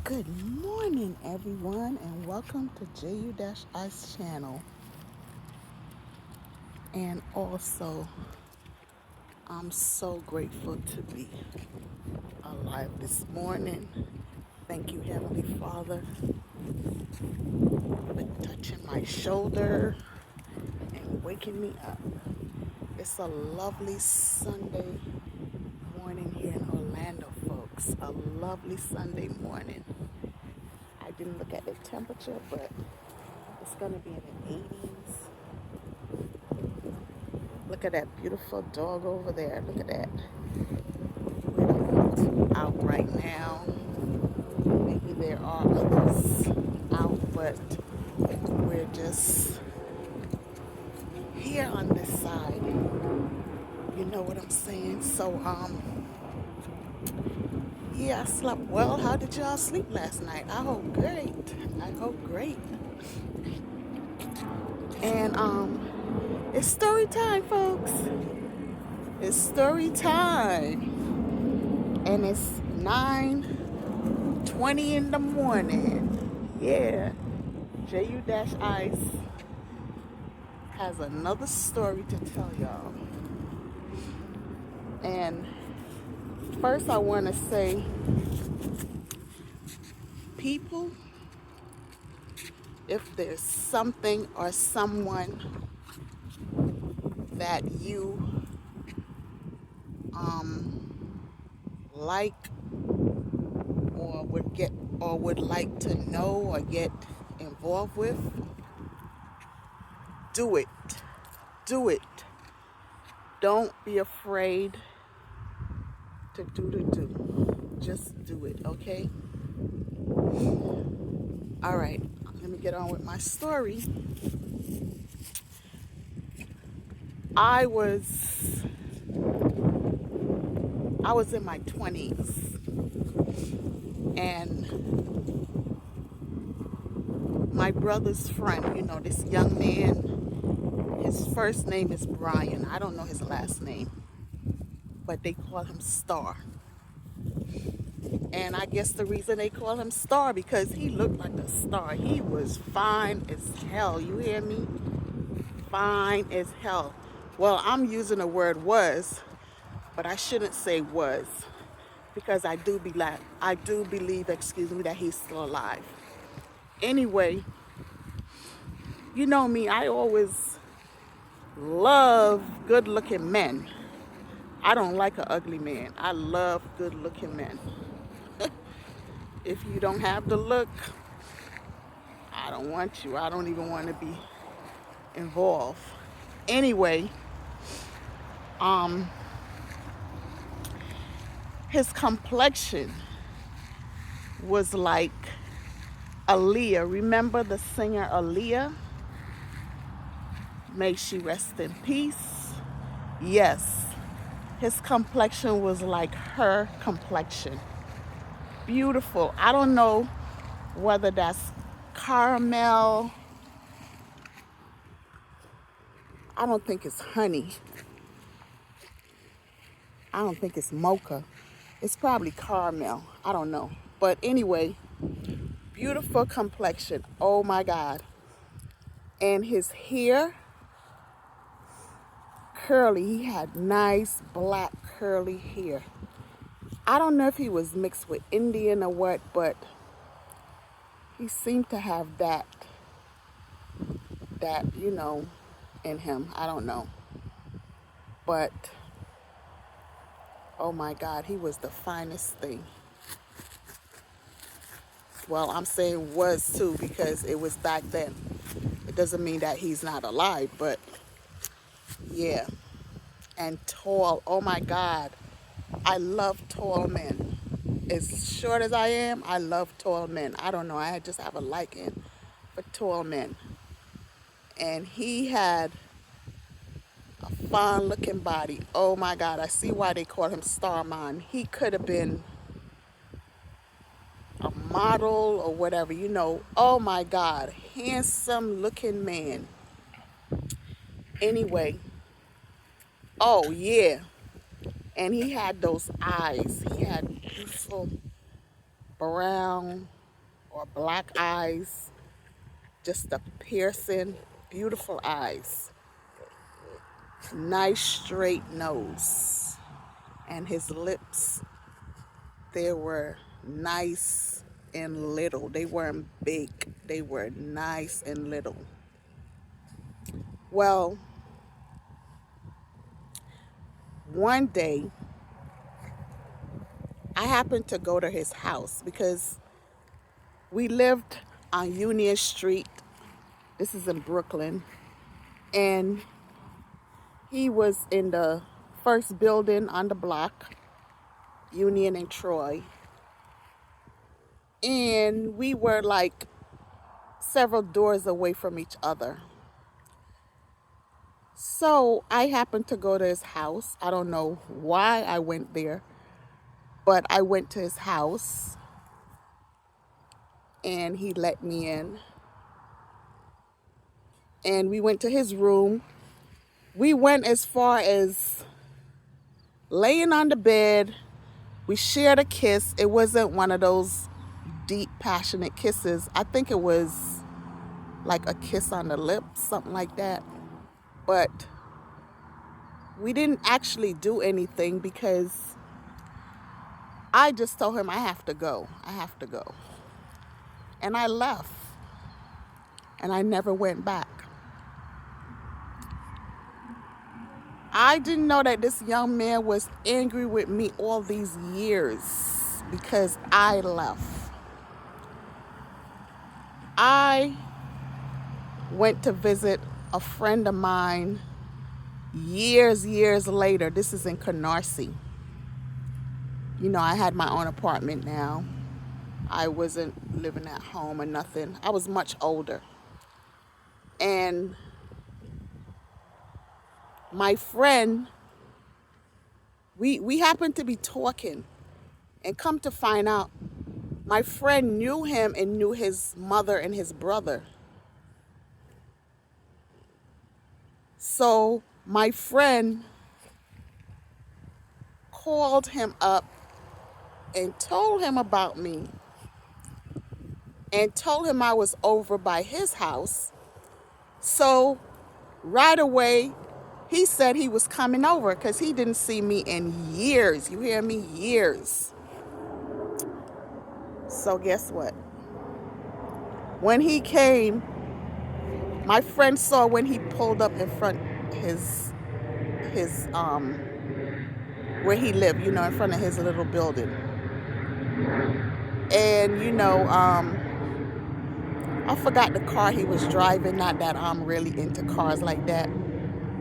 Good morning, everyone, and welcome to JU-Ice channel. And also, I'm so grateful to be alive this morning. Thank you, Heavenly Father, for touching my shoulder and waking me up. It's a lovely Sunday morning here in Orlando, folks. A lovely Sunday morning. I didn't look at the temperature, but it's going to be in the 80s. Look at that beautiful dog over there. Look at that. We don't look out right now. Maybe there are others out, but we're just here on this side. You know what I'm saying? So, yeah, I slept well. How did y'all sleep last night? I hope great. I hope great. And, it's story time, folks. It's story time. And it's 9:20 in the morning. Yeah. JU-Ice has another story to tell y'all. And first I want to say, people, if there's something or someone that you like or would like to know or get involved with, do it. Do it. Don't be afraid to do. Just do it, okay? All right, let me get on with my story. I was in my 20s, and my brother's friend, this young man, his first name is Brian. I don't know his last name, but they call him Star. And I guess the reason they call him Star because he looked like a star. He was fine as hell. You hear me? Fine as hell. Well, I'm using the word was, but I shouldn't say was, because I do believe, that he's still alive. Anyway, you know me, I always love good-looking men. I don't like an ugly man. I love good-looking men. If you don't have the look, I don't want you. I don't even want to be involved. Anyway, his complexion was like Aaliyah. Remember the singer Aaliyah? May she rest in peace. Yes, his complexion was like her complexion. Beautiful. I don't know whether that's caramel. I don't think it's honey. I don't think it's mocha. It's probably caramel. I don't know. But anyway, beautiful complexion. Oh my God. And his hair, curly. He had nice black curly hair. I don't know if he was mixed with Indian or what, but he seemed to have that, in him. I don't know. But, oh my God, he was the finest thing. Well, I'm saying was too because it was back then. It doesn't mean that he's not alive, but yeah. And tall. Oh my God. I love tall men. As short as I am, I love tall men. I don't know. I just have a liking for tall men. And he had a fine looking body. Oh my God. I see why they call him Starman. He could have been a model or whatever, Oh my God. Handsome looking man. Anyway. Oh yeah. And he had those eyes. He had beautiful brown or black eyes, just the piercing, beautiful eyes, nice straight nose, and his lips, they were nice and little. They weren't big, they were nice and little. Well, one day I happened to go to his house because we lived on Union Street. This is in Brooklyn. And he was in the first building on the block, Union and Troy. And we were like several doors away from each other. So I happened to go to his house. I don't know why I went there, but I went to his house and he let me in. And we went to his room. We went as far as laying on the bed. We shared a kiss. It wasn't one of those deep, passionate kisses. I think it was like a kiss on the lips, something like that. But we didn't actually do anything because I just told him I have to go. I have to go. And I left. And I never went back. I didn't know that this young man was angry with me all these years because I left. I went to visit a friend of mine years later. This is in Canarsie. You know, I had my own apartment now. I wasn't living at home or nothing. I was much older. And my friend, we happened to be talking, and come to find out, my friend knew him and knew his mother and his brother. So my friend called him up and told him about me and told him I was over by his house. So right away, he said he was coming over because he didn't see me in years. You hear me? Years. So guess what? When he came, my friend saw when he pulled up in front his where he lived, you know, in front of his little building. And I forgot the car he was driving. Not that I'm really into cars like that,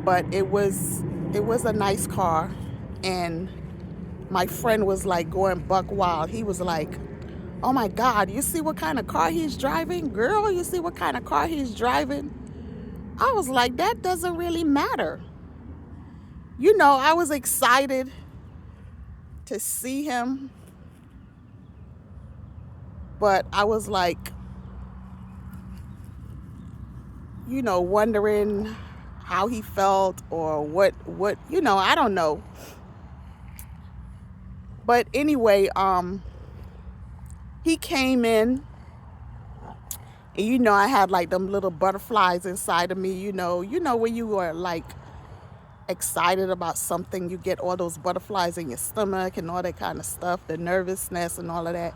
but it was a nice car. And my friend was like going buck wild. He was like, "Oh my God, you see what kind of car he's driving? Girl, you see what kind of car he's driving?" I was like, that doesn't really matter. You know, I was excited to see him, but I was like, you know, wondering how he felt or what, I don't know. But anyway, he came in, and I had like them little butterflies inside of me, you know when you are like excited about something, you get all those butterflies in your stomach and all that kind of stuff, the nervousness and all of that.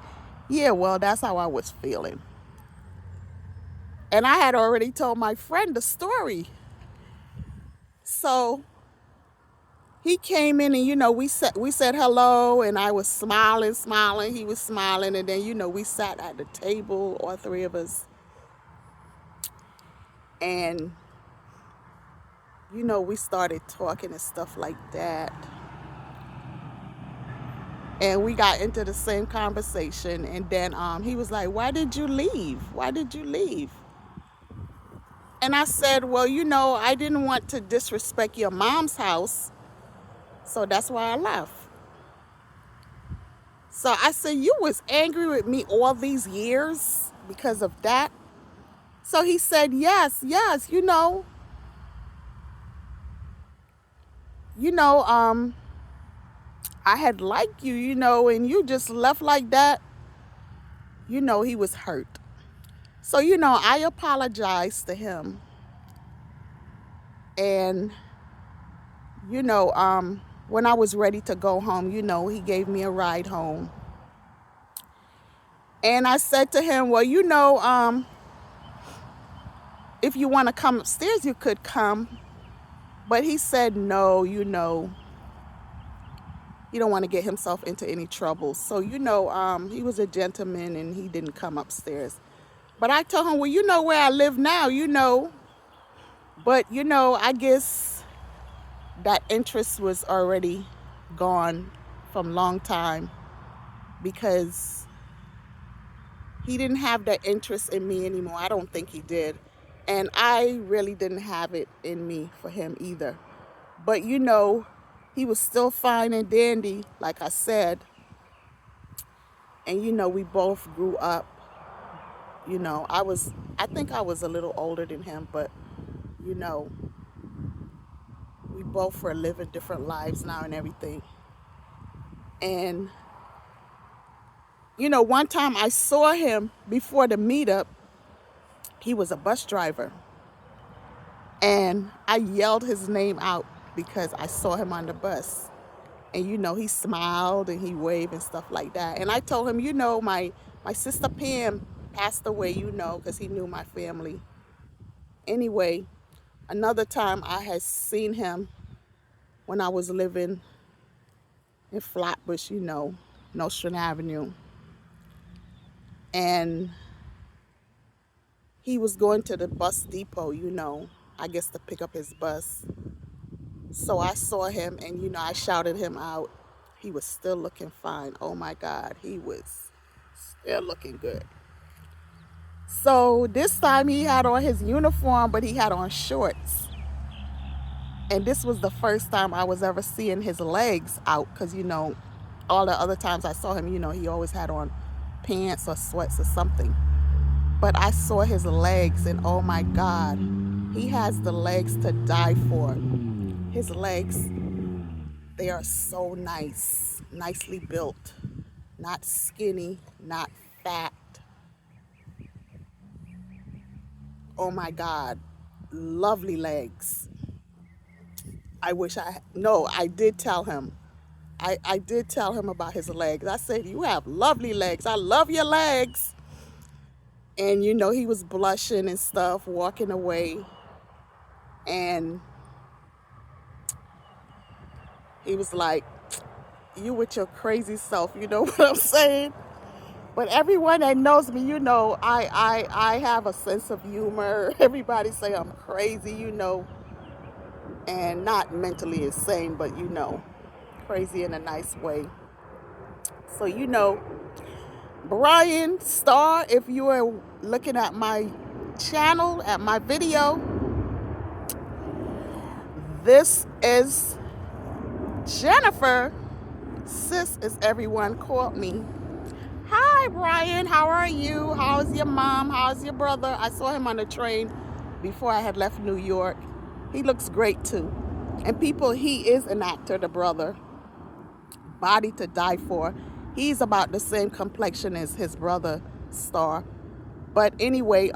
Yeah, well, that's how I was feeling. And I had already told my friend the story. So he came in and, we said hello, and I was smiling. He was smiling. And then, we sat at the table, all three of us. And, we started talking and stuff like that. And we got into the same conversation. And then he was like, "Why did you leave? Why did you leave?" And I said, "Well, I didn't want to disrespect your mom's house. So that's why I left." So I said, "You was angry with me all these years because of that?" So he said, yes, I had liked you, and you just left like that. he was hurt. So, I apologized to him. And, when I was ready to go home, he gave me a ride home. And I said to him, well, if you want to come upstairs, you could come. But he said, no, he don't want to get himself into any trouble. So, he was a gentleman and he didn't come upstairs. But I told him, well, you know where I live now, But, I guess that interest was already gone from long time, because he didn't have that interest in me anymore. I don't think he did. And I really didn't have it in me for him either. But, he was still fine and dandy, like I said. And, we both grew up. I think I was a little older than him, but, we both were living different lives now and everything. And, one time I saw him before the meetup. He was a bus driver. And I yelled his name out because I saw him on the bus. And, he smiled and he waved and stuff like that. And I told him, my sister Pam passed away, because he knew my family. Anyway, another time I had seen him when I was living in Flatbush, Nostrand Avenue. And he was going to the bus depot, I guess to pick up his bus. So I saw him and, I shouted him out. He was still looking fine. Oh my God, he was still looking good. So this time he had on his uniform, but he had on shorts. And this was the first time I was ever seeing his legs out, because, all the other times I saw him, he always had on pants or sweats or something. But I saw his legs, and oh my God, he has the legs to die for. His legs, they are so nice, nicely built, not skinny, not fat. Oh my God, lovely legs. I did tell him. I did tell him about his legs. I said, you have lovely legs. I love your legs. And, he was blushing and stuff, walking away. And he was like, you with your crazy self, you know what I'm saying? But everyone that knows me, I have a sense of humor. Everybody say I'm crazy, and not mentally insane, but, crazy in a nice way. So, Brian Star, if you are looking at my channel, at my video, this is Jennifer. Sis, as everyone called me. Hi, Brian. How are you? How's your mom? How's your brother? I saw him on the train before I had left New York. He looks great, too. And people, he is an actor, the brother. Body to die for. He's about the same complexion as his brother, Star. But anyway,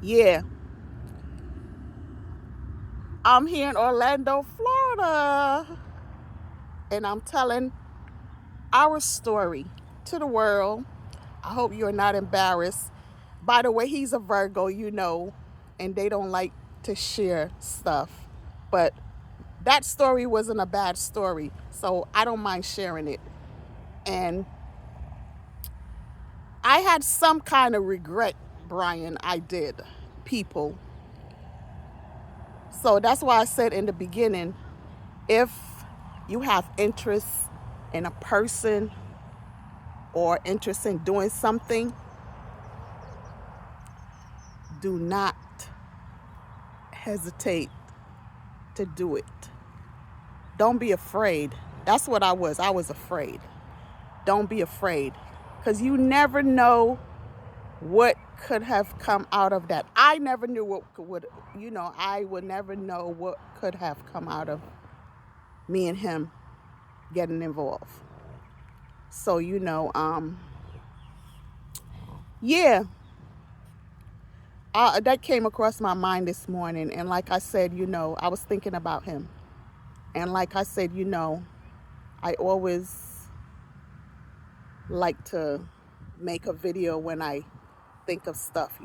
yeah. I'm here in Orlando, Florida. And I'm telling our story to the world. I hope you're not embarrassed. By the way, he's a Virgo, and they don't like to share stuff. But that story wasn't a bad story, so I don't mind sharing it. And I had some kind of regret, Brian. I did, people. So that's why I said in the beginning, if you have interest in a person or interest in doing something, do not hesitate to do it. Don't be afraid. That's what I was. I was afraid. Don't be afraid, because you never know what could have come out of that. I never knew I would never know what could have come out of me and him getting involved. So, yeah, that came across my mind this morning. And like I said, I was thinking about him. And like I said, I always like to make a video when I think of stuff.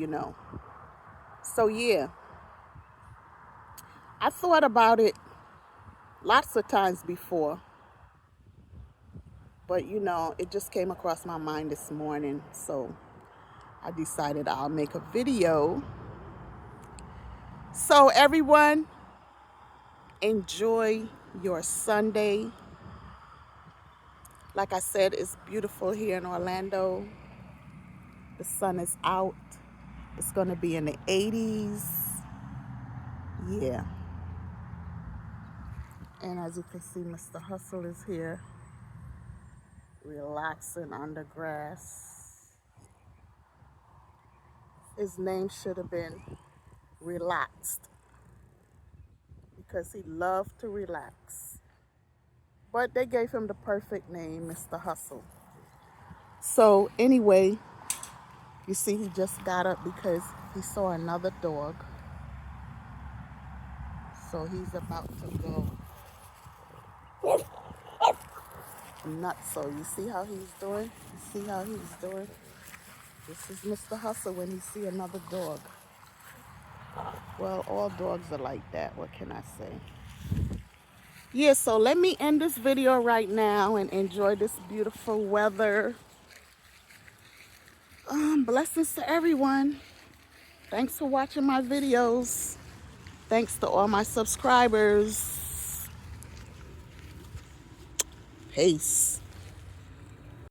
So yeah, I thought about it lots of times before, but it just came across my mind this morning. So I decided I'll make a video. So everyone, enjoy your Sunday. Like I said, it's beautiful here in Orlando. The sun is out. It's going to be in the 80s. Yeah. And as you can see, Mr. Hustle is here, relaxing on the grass. His name should have been Relaxed, because he loved to relax. But they gave him the perfect name, Mr. Hustle. So anyway, you see he just got up because he saw another dog. So he's about to go nuts. So you see how he's doing? You see how he's doing? This is Mr. Hustle when he see another dog. Well, all dogs are like that. What can I say? Yeah, so let me end this video right now and enjoy this beautiful weather. Blessings to everyone. Thanks for watching my videos. Thanks to all my subscribers. Peace.